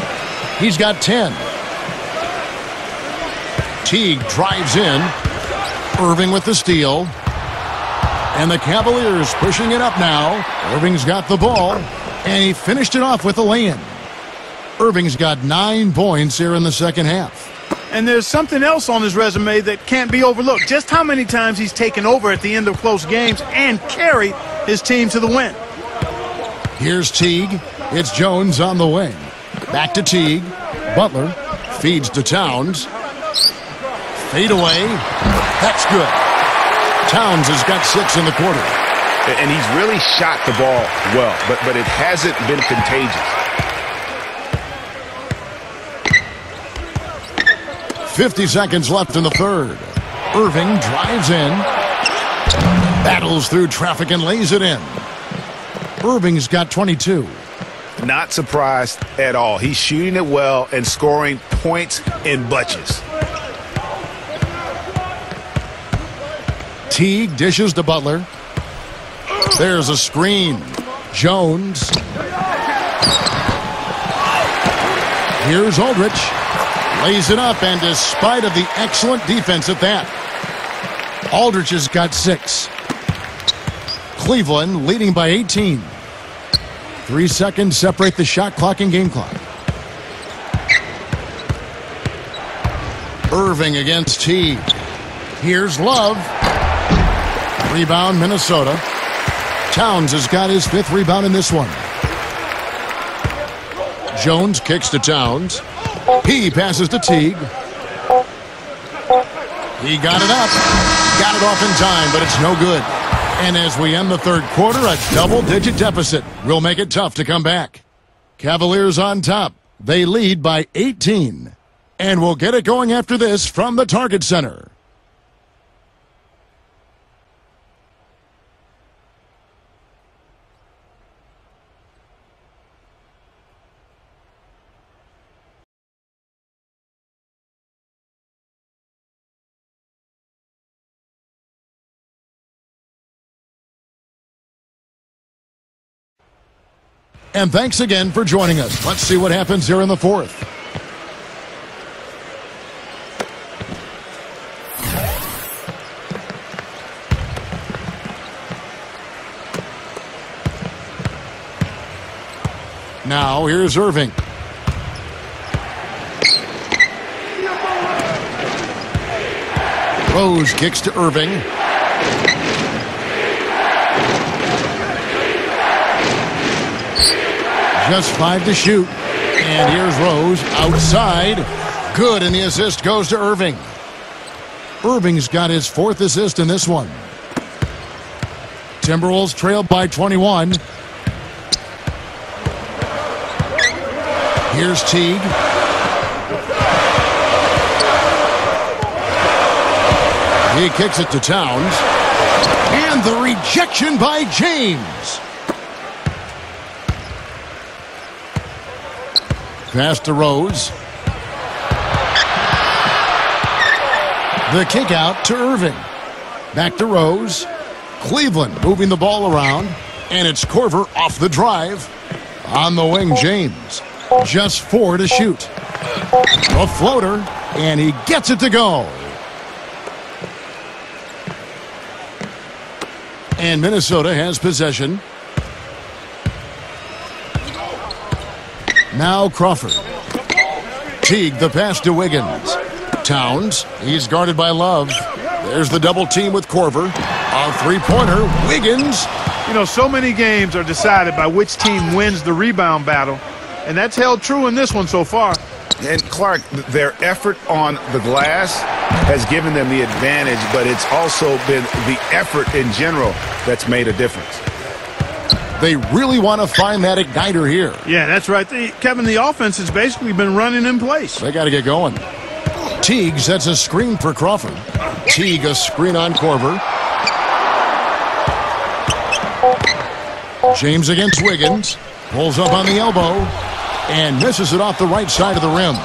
He's got 10. Teague drives in. Irving with the steal. And the Cavaliers pushing it up now. Irving's got the ball, and he finished it off with a lay-in. Irving's got 9 points here in the second half. And there's something else on his resume that can't be overlooked. Just how many times he's taken over at the end of close games and carried his team to the win. Here's Teague. It's Jones on the wing. Back to Teague. Butler feeds to Towns. Fade away. That's good. Towns has got 6 in the quarter. And he's really shot the ball well, but it hasn't been contagious. 50 seconds left in the third. Irving drives in. Battles through traffic and lays it in. Irving's got 22. Not surprised at all. He's shooting it well and scoring points in bunches. Teague dishes to Butler. There's a screen. Jones. Here's Aldrich. Lays it up, and despite of the excellent defense at that, Aldrich has got 6. Cleveland leading by 18. 3 seconds separate the shot clock and game clock. Irving against Teague. Here's Love. Rebound, Minnesota. Towns has got his 5th rebound in this one. Jones kicks to Towns. He passes to Teague. He got it up. Got it off in time, but it's no good. And as we end the third quarter, a double-digit deficit will make it tough to come back. Cavaliers on top. They lead by 18. And we'll get it going after this from the Target Center. And thanks again for joining us. Let's see what happens here in the fourth. Now here's Irving. Rose kicks to Irving. Just 5 to shoot. And here's Rose outside. Good, and the assist goes to Irving. Irving's got his 4th assist in this one. Timberwolves trail by 21. Here's Teague. He kicks it to Towns. And the rejection by James. Pass to Rose. The kick out to Irving. Back to Rose. Cleveland moving the ball around. And it's Korver off the drive. On the wing, James. Just 4 to shoot. A floater. And he gets it to go. And Minnesota has possession. Now Crawford. Teague, the pass to Wiggins. Towns, he's guarded by Love. There's the double team with Korver. A three-pointer, Wiggins. You know, so many games are decided by which team wins the rebound battle, and that's held true in this one so far. And Clark, their effort on the glass has given them the advantage, but it's also been the effort in general that's made a difference. They really want to find that igniter here. Yeah, that's right. Kevin, the offense has basically been running in place. They got to get going. Teague sets a screen for Crawford. Teague a screen on Korver. James against Wiggins. Pulls up on the elbow. And misses it off the right side of the rim.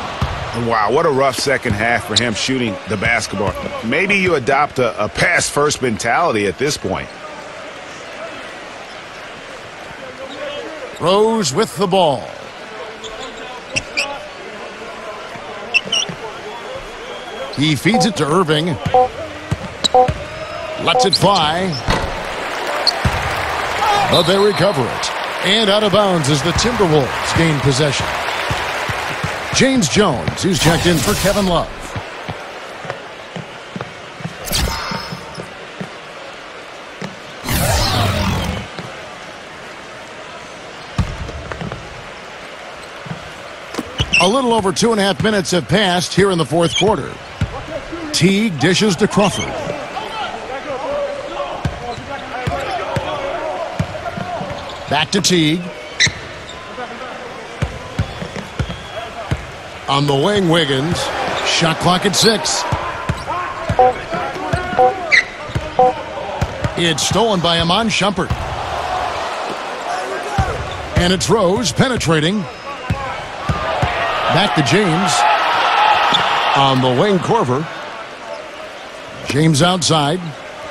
Wow, what a rough second half for him shooting the basketball. Maybe you adopt a pass-first mentality at this point. Rose with the ball. He feeds it to Irving. Lets it fly. But they recover it. And out of bounds as the Timberwolves gain possession. James Jones, who's checked in for Kevin Love. A little over 2.5 minutes have passed here in the fourth quarter. Teague dishes to Crawford. Back to Teague. On the wing, Wiggins. Shot clock at 6. It's stolen by Iman Shumpert. And it's Rose penetrating. Back to James. On the wing, Korver. James outside.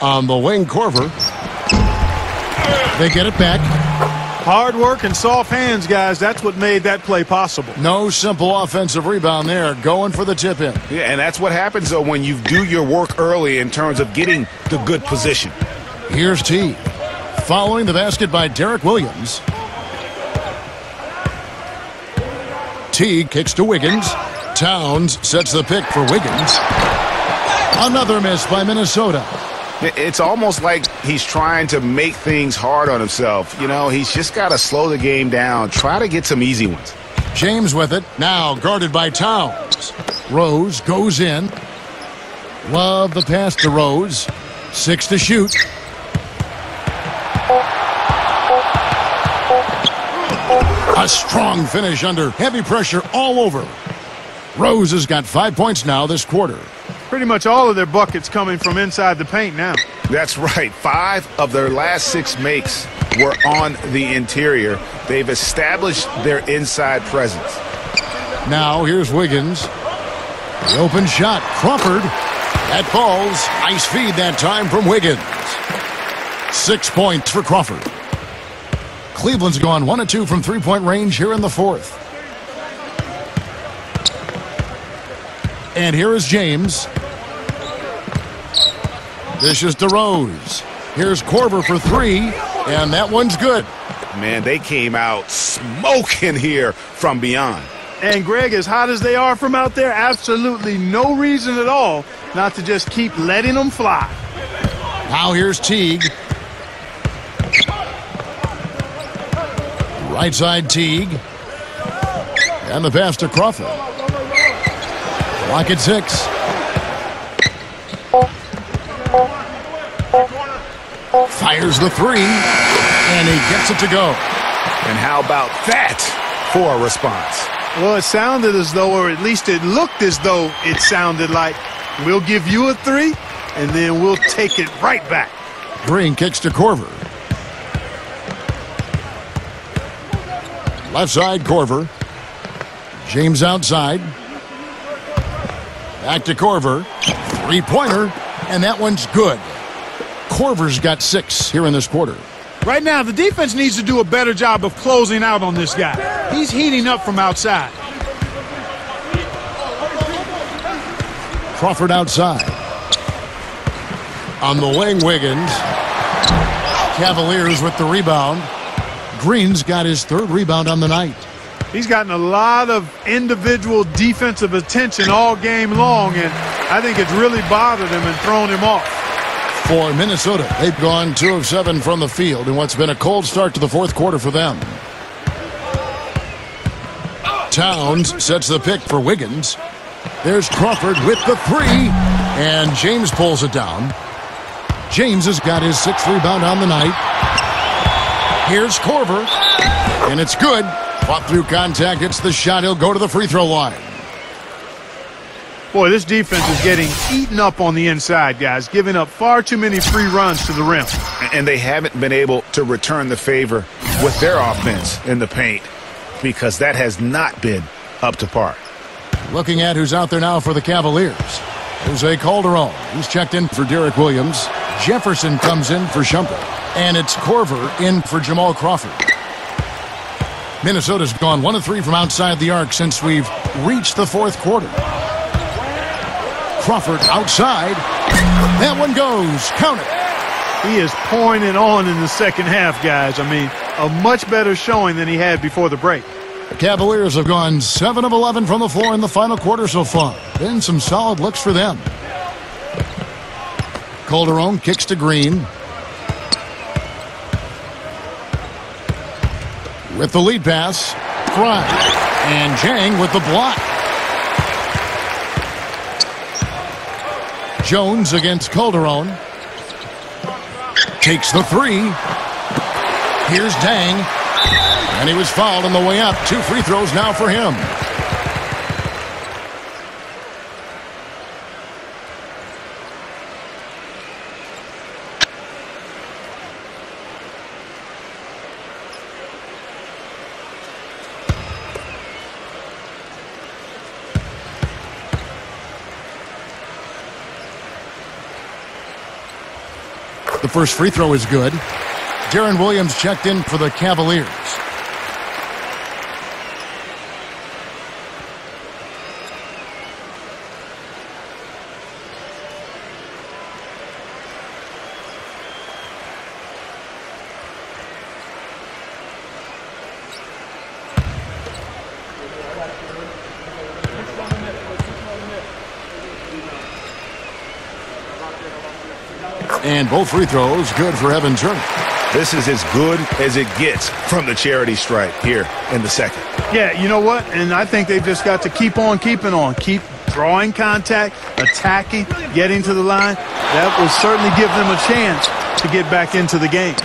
On the wing, Korver. They get it back. Hard work and soft hands, guys. That's what made that play possible. No simple offensive rebound there. Going for the tip in. Yeah, and that's what happens, though, when you do your work early in terms of getting the good position. Here's Teague. Following the basket by Derek Williams. Teague kicks to Wiggins. Towns sets the pick for Wiggins. Another miss by Minnesota. It's almost like he's trying to make things hard on himself. You know, he's just got to slow the game down. Try to get some easy ones. James with it. Now guarded by Towns. Rose goes in. Love the pass to Rose. 6 to shoot. A strong finish under heavy pressure all over. Rose has got 5 points now this quarter. Pretty much all of their buckets coming from inside the paint now. That's right. 5 of their last 6 makes were on the interior. They've established their inside presence. Now here's Wiggins. The open shot. Crawford. That falls. Nice feed that time from Wiggins. 6 points for Crawford. Cleveland's gone 1 of 2 from three-point range here in the fourth. And here is James. Dishes to Rose. Here's Korver for 3, and that one's good. Man, they came out smoking here from beyond. And, Greg, as hot as they are from out there, absolutely no reason at all not to just keep letting them fly. Now here's Teague. Right side Teague. And the pass to Crawford. Clock at 6. Fires the 3, and he gets it to go. And how about that for a response? Well, it sounded as though, or at least it looked as though it sounded like, we'll give you a 3, and then we'll take it right back. Green kicks to Korver. Left side, Korver. James outside. Back to Korver. Three-pointer, and that one's good. Korver's got 6 here in this quarter. Right now, the defense needs to do a better job of closing out on this guy. He's heating up from outside. Crawford outside. On the wing, Wiggins. Cavaliers with the rebound. Green's got his 3rd rebound on the night. He's gotten a lot of individual defensive attention all game long, and I think it's really bothered him and thrown him off. For Minnesota, they've gone 2 of 7 from the field in what's been a cold start to the fourth quarter for them. Towns sets the pick for Wiggins. There's Crawford with the 3, and James pulls it down. James has got his 6th rebound on the night. Here's Korver, and it's good. Fought through contact, hits the shot, he'll go to the free throw line. Boy, this defense is getting eaten up on the inside, guys, giving up far too many free runs to the rim. And they haven't been able to return the favor with their offense in the paint because that has not been up to par. Looking at who's out there now for the Cavaliers. Jose Calderon. He's checked in for Derek Williams. Jefferson comes in for Shumpert. And it's Korver in for Jamal Crawford. Minnesota's gone 1 of 3 from outside the arc since we've reached the fourth quarter. Crawford outside. That one goes. Count it. He is pouring it on in the second half, guys. I mean, a much better showing than he had before the break. The Cavaliers have gone 7 of 11 from the floor in the final quarter so far. Been some solid looks for them. Calderon kicks to Green. With the lead pass, Fry. And Jang with the block. Jones against Calderon. Takes the 3. Here's Dang. And he was fouled on the way up. 2 free throws now for him. The first free throw is good. Darren Williams checked in for the Cavaliers. And both free throws good for Evan Turner. This is as good as it gets from the charity stripe here in the second. Yeah, you know what? And I think they've just got to keep on keeping on. Keep drawing contact, attacking, getting to the line. That will certainly give them a chance to get back into the game.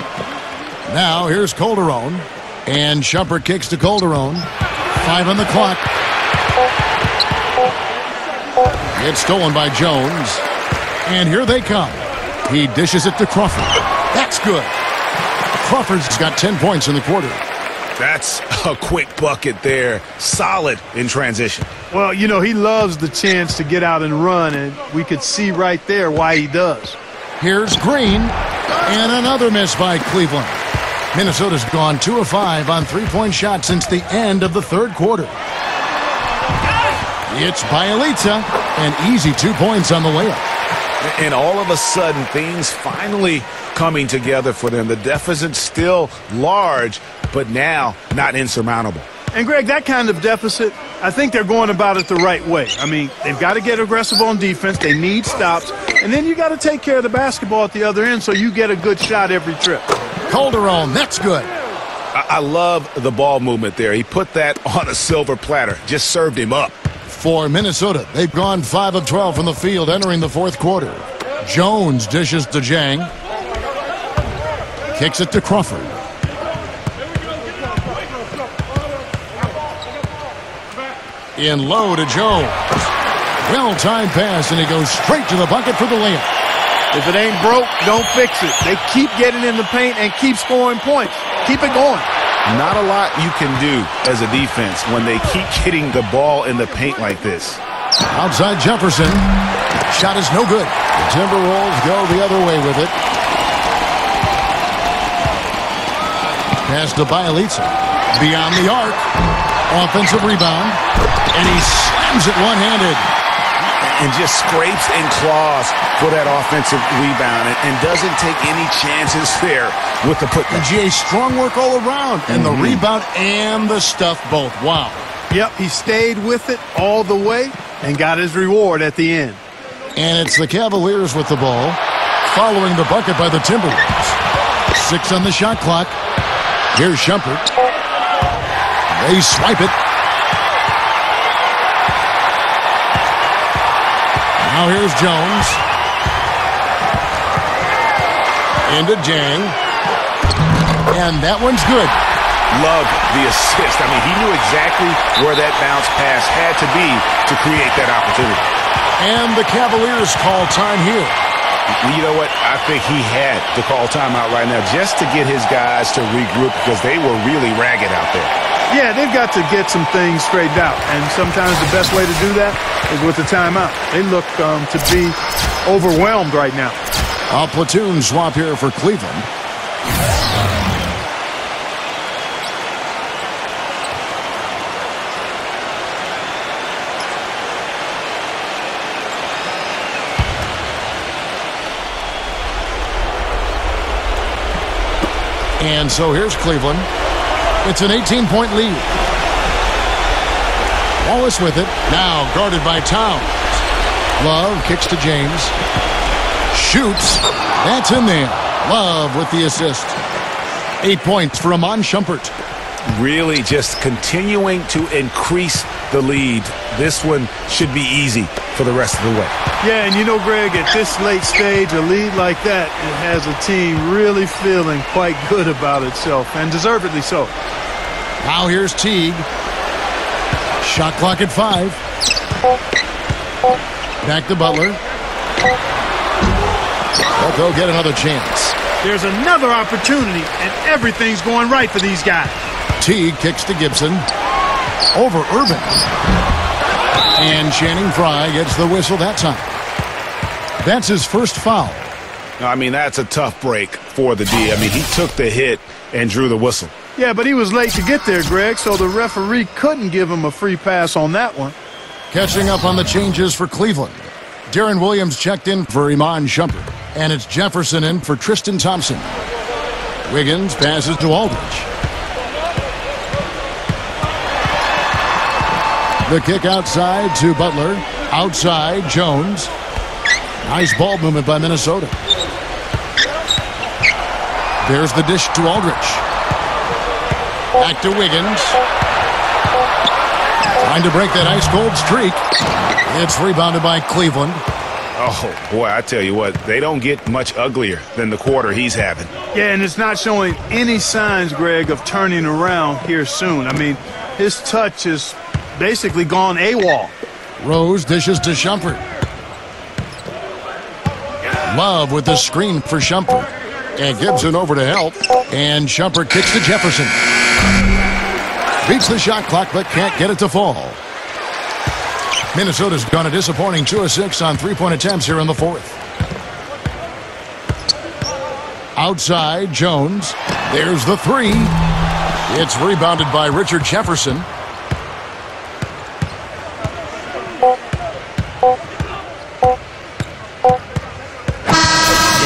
Now here's Calderon. And Shumpert kicks to Calderon. 5 on the clock. It's stolen by Jones. And here they come. He dishes it to Crawford. That's good. Crawford's got 10 points in the quarter. That's a quick bucket there. Solid in transition. Well, you know, he loves the chance to get out and run, and we could see right there why he does. Here's Green. And another miss by Cleveland. Minnesota's gone 2 of 5 on three-point shots since the end of the third quarter. It's Bielitsa. An easy 2 points on the layup. And all of a sudden, things finally coming together for them. The deficit's still large, but now not insurmountable. And, Greg, that kind of deficit, I think they're going about it the right way. I mean, they've got to get aggressive on defense. They need stops. And then you got to take care of the basketball at the other end so you get a good shot every trip. Calderon, that's good. I love the ball movement there. He put that on a silver platter. Just served him up. For Minnesota, they've gone 5 of 12 from the field entering the fourth quarter. Jones dishes to Jang. Kicks it to Crawford. In low to Jones. Well-timed pass, and he goes straight to the bucket for the layup. If it ain't broke, don't fix it. They keep getting in the paint and keep scoring points. Keep it going. Not a lot you can do as a defense when they keep hitting the ball in the paint like this. Outside Jefferson. Shot is no good. The Timberwolves go the other way with it. Pass to Bielitsa. Beyond the arc. Offensive rebound. And he slams it one-handed. And just scrapes and claws for that offensive rebound and doesn't take any chances there with the putback. GA, strong work all around. And the rebound and the stuff both. Wow. Yep, he stayed with it all the way and got his reward at the end. And it's the Cavaliers with the ball, following the bucket by the Timberwolves. 6 on the shot clock. Here's Shumpert. They swipe it. Now here's Jones. Into Jang. And that one's good. Love the assist. I mean, he knew exactly where that bounce pass had to be to create that opportunity. And the Cavaliers call time here. You know what? I think he had to call timeout right now just to get his guys to regroup because they were really ragged out there. Yeah, they've got to get some things straightened out, and sometimes the best way to do that is with the timeout. They look to be overwhelmed right now. A platoon swap here for Cleveland. And so here's Cleveland. It's an 18-point lead. Wallace with it. Now guarded by Towns. Love kicks to James. Shoots. That's in there. Love with the assist. 8 points for Iman Shumpert. Really just continuing to increase the lead. This one should be easy for the rest of the way. Yeah, and you know, Greg, at this late stage, a lead like that, it has a team really feeling quite good about itself, and deservedly so. Now here's Teague. Shot clock at 5. Back to Butler. But they'll get another chance. There's another opportunity, and everything's going right for these guys. Teague kicks to Gibson. Over Urban. And Channing Frye gets the whistle that time. That's his first foul. I mean, that's a tough break for the D. I mean, he took the hit and drew the whistle. Yeah, but he was late to get there, Greg, so the referee couldn't give him a free pass on that one. Catching up on the changes for Cleveland. Darren Williams checked in for Iman Shumpert, and it's Jefferson in for Tristan Thompson. Wiggins passes to Aldridge. The kick outside to Butler. Outside, Jones. Nice ball movement by Minnesota. There's the dish to Aldridge. Back to Wiggins. Trying to break that ice-cold streak. It's rebounded by Cleveland. Oh, boy, I tell you what, they don't get much uglier than the quarter he's having. Yeah, and it's not showing any signs, Greg, of turning around here soon. I mean, his touch is basically gone AWOL. Rose dishes to Shumpert. Love with the screen for Shumpert. And Gibson over to help. And Shumpert kicks to Jefferson. Beats the shot clock, but can't get it to fall. Minnesota's gone a disappointing 2 of 6 on three-point attempts here in the fourth. Outside, Jones. There's the three. It's rebounded by Richard Jefferson.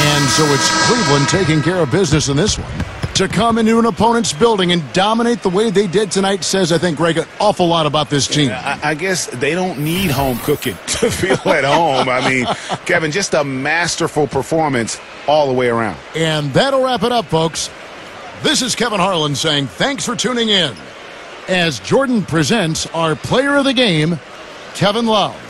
And so it's Cleveland taking care of business in this one. To come into an opponent's building and dominate the way they did tonight says, I think, Greg, an awful lot about this team. I guess they don't need home cooking to feel at home. I mean, Kevin, just a masterful performance all the way around. And that'll wrap it up, folks. This is Kevin Harlan saying thanks for tuning in as Jordan presents our player of the game, Kevin Love.